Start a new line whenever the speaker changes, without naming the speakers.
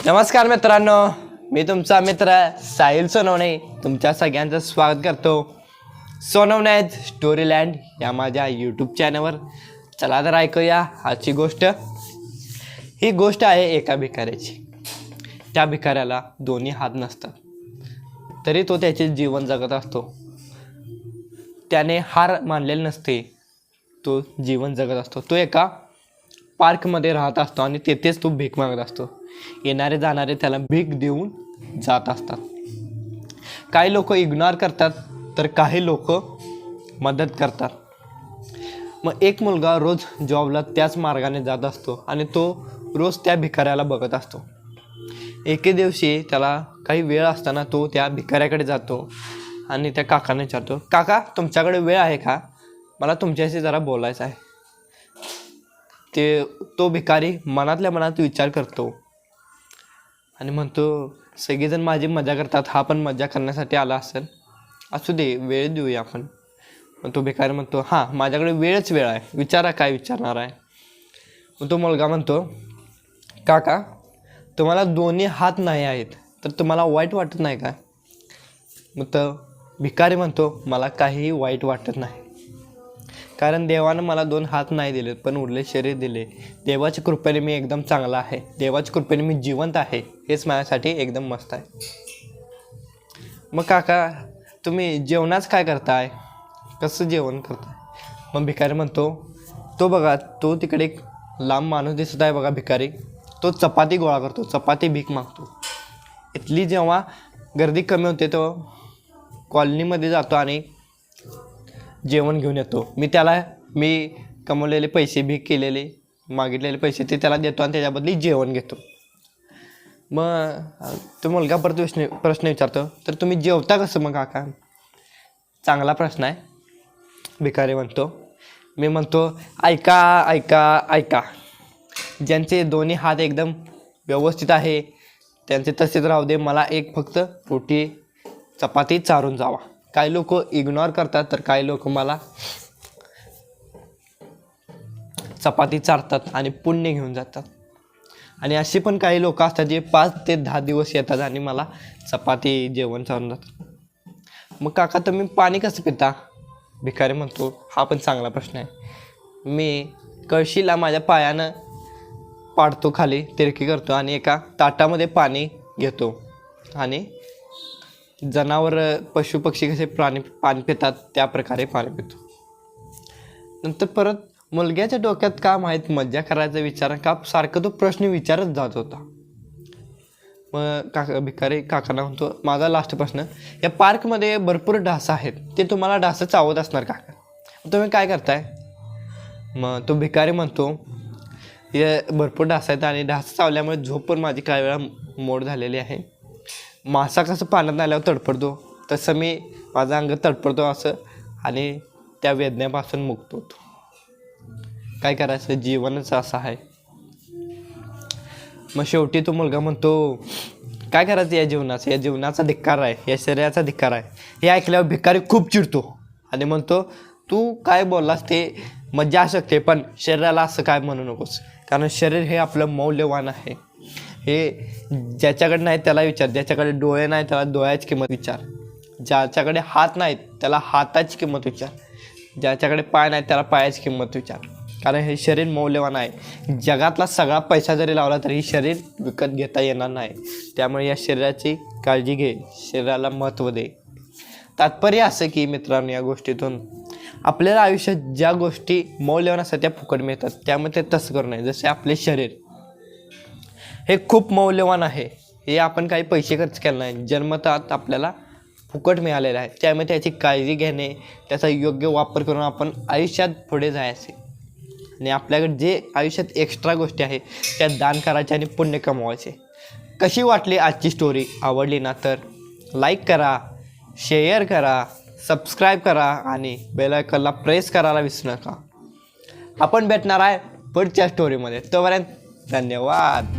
नमस्कार मित्रांनो, मी तुमचा मित्र साहिल सोनवणे तुमच्या सगळ्यांचं स्वागत करतो सोनवणे स्टोरीलँड या माझ्या यूट्यूब चॅनलवर. चला तर ऐकूया आजची गोष्ट. ही गोष्ट आहे एका भिकाऱ्याची. त्या भिकाऱ्याला दोन्ही हात नसतात, तरी तो त्याचे जीवन जगत असतो. त्याने हार मानलेली नसते, तो जीवन जगत असतो. तो एका पार्कमध्ये राहत असतो आणि तेथेच तो भीक मागत असतो. येणारे जाणारे त्याला भीक देऊन जात असतात. काही लोक इग्नोर करतात तर काही लोक मदत करतात. मग एक मुलगा रोज जॉबला त्याच मार्गाने जात असतो आणि तो रोज त्या भिकाऱ्याला बघत असतो. एके दिवशी त्याला काही वेळ असताना तो त्या भिकाऱ्याकडे जातो आणि त्या काकाने विचारतो, काका तुमच्याकडे वेळ आहे का? मला तुमच्याशी जरा बोलायचं आहे. तो भिकारी मनातल्या मनात विचार करतो आणि म्हणतो, सगळेजण माझी मजा करतात, हा पण मजा करण्यासाठी आला असेल, असू दे वेळ देऊया आपण. मग तो भिकारी म्हणतो, हां माझ्याकडे वेळ आहे, विचारा काय विचारणार आहे. मग तो मुलगा म्हणतो, काका तुम्हाला दोन्ही हात नाही आहेत तर तुम्हाला वाईट वाटत नाही का? मग तो भिकारी म्हणतो, मला काहीही वाईट वाटत नाही, कारण देवानं मला दोन हात नाही दिले पण उरले शरीर दिले. देवाच्या कृपेने मी एकदम चांगला आहे, देवाच्या कृपेने मी जिवंत आहे, हेच माझ्यासाठी एकदम मस्त आहे. मग काका तुम्ही जेवणाच काय करताय, कसं जेवण करताय? मग भिकारी म्हणतो, तो बघा तो तिकडे एक लांब माणूस दिसत आहे बघा भिकारी, तो चपाती गोळा करतो, चपाती भीक मागतो. इथली जेव्हा गर्दी कमी होते तो कॉलनीमध्ये जातो आणि जेवण घेऊन येतो. मी कमवलेले पैसे, भीक केलेले मागितलेले पैसे ते त्याला देतो आणि त्याच्याबदली जेवण घेतो. मग तो मुलगा परत प्रश्न विचारतो, तर तुम्ही जेवता कसं मग काका? चांगला प्रश्न आहे, भिकारी म्हणतो. मी म्हणतो, ऐका ऐका ऐका, ज्यांचे दोन्ही हात एकदम व्यवस्थित आहे त्यांचे तसेच राहू दे, मला एक फक्त रोटी चपाती चारून जावा. काही लोक इग्नोर करतात तर काही लोक मला चपाती चारतात आणि पुण्य घेऊन जातात. आणि अशी पण काही लोक असतात जे 5 ते 10 दिवस येतात आणि मला चपाती जेवण चारून जातात. मग काका तुम्ही पाणी कसं पिता? भिकारी म्हणतो, हा पण चांगला प्रश्न आहे. मी कळशीला माझ्या पायानं पाडतो, खाली तिरकी करतो आणि एका ताटामध्ये पाणी घेतो आणि जनावर पशु पक्षी कसे पाणी पितात त्या प्रकारे पाणी पितो. नंतर परत मुलग्याच्या डोक्यात का माहीत मज्जा करायचा विचार का सारखं तो प्रश्न विचारत जात होता. मग भिकारी काकांना म्हणतो, माझा लास्ट प्रश्न, या पार्कमध्ये भरपूर डास आहेत, ते तुम्हाला डास चावत असणार काका, तुम्ही काय करताय? मग तो भिकारी म्हणतो, हे भरपूर डास आहेत आणि डास चावल्यामुळे झोप पण माझी काही वेळा मोड झालेली आहे. मासा कसं पाण्यात आल्यावर तडफडतो तसं मी माझं अंग तडफडतो असं, आणि त्या वेदनेपासून मुक्त होतो. काय करायचं, जीवनच असं आहे. मग शेवटी तो मुलगा म्हणतो, काय करायचं या जीवनाचं? या जीवनाचा धिक्कार आहे, या शरीराचा धिक्कार आहे. हे ऐकल्यावर भिकारी खूप चिडतो आणि म्हणतो, तू काय बोललास ते मज्जा असू शकते पण शरीराला असं काय म्हणू नकोस, कारण शरीर हे आपलं मौल्यवान आहे. हे ज्याच्याकडे नाही त्याला विचार, ज्याच्याकडे डोळे नाही त्याला डोळ्याची किंमत विचार, ज्याच्याकडे हात नाहीत त्याला हाताची किंमत विचार, ज्याच्याकडे पाय नाही त्याला पायाची किंमत विचार, कारण हे शरीर मौल्यवान आहे. जगातला सगळा पैसा जरी लावला तरी हे शरीर विकत घेता येणार नाही. त्यामुळे या शरीराची काळजी घे, शरीराला महत्त्व दे. तात्पर्य असं की मित्रांनो, या गोष्टीतून आपल्याला आयुष्यात ज्या गोष्टी मौल्यवान असतात त्या फुकट मिळतात, त्यामुळे ते तसं करू नये. जसे आपले शरीर हे खूप मौल्यवान आहे, हे आपण काही पैसे खर्च केले नाही, जन्मतः आपल्याला फुकट मिळालेलं आहे. त्यामुळे त्याची काळजी घेणे, त्याचा योग्य वापर करून आपण आयुष्यात पुढे जायचे आणि आपल्याकडे जे आयुष्यात एक्स्ट्रा गोष्टी आहेत त्या दान करायचे आणि पुण्य कमवायचे. कशी वाटली आजची स्टोरी? आवडली ना तर लाईक करा, शेअर करा, सबस्क्राईब करा आणि बेल आयकॉनला प्रेस करायला विसरू नका. आपण भेटणार आहे पुढच्या स्टोरीमध्ये. तोपर्यंत धन्यवाद.